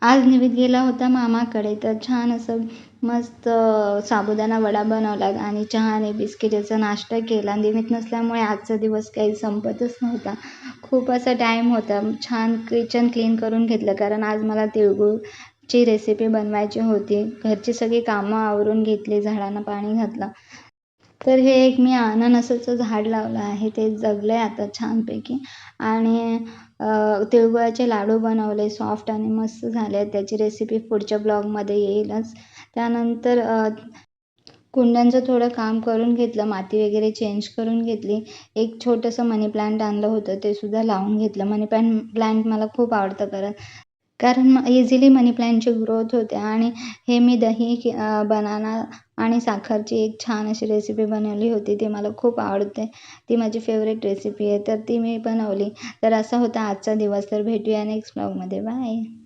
आज निवेद गेला होता मामाकडे, तर छान असं मस्त साबुदाणा वडा बनवला आणि चहा आणि बिस्किटाचा नाश्ता केला. निवेद नसल्यामुळे आजचा दिवस काही संपतच नव्हता. खूप असा टाईम होता. छान किचन क्लीन करून घेतलं, कारण आज मला तिळगुळची रेसिपी बनवायची होती. घरची सगळी कामं आवरून घेतली, झाडांना पाणी घातलं. तर हे एक मी अननसाचं झाड लावलं आहे, ते जगलं आहे आता छानपैकी. आणि तिळगुळाचे लाडू बनवले, सॉफ्ट आणि मस्त झाले. त्याची रेसिपी पुढच्या ब्लॉगमध्ये येईलच. त्यानंतर कुंड्यांचं थोडं काम करून घेतलं, माती वगैरे चेंज करून घेतली. एक छोटंसं मनी प्लांट आणलं होतं, ते सुद्धा लावून घेतलं. मनी प्लांट मला खूप आवडतं, कारण इझिली मनी प्लांटची ग्रोथ होते. आणि हे मी दही बनाना आणि साखरची एक छान अशी रेसिपी बनवली होती, ती मला खूप आवडते. ती माझी फेवरेट रेसिपी आहे, तर ती मी बनवली. तर असा होता आजचा दिवस. तर भेटूया नेक्स्ट ब्लॉगमध्ये. बाय.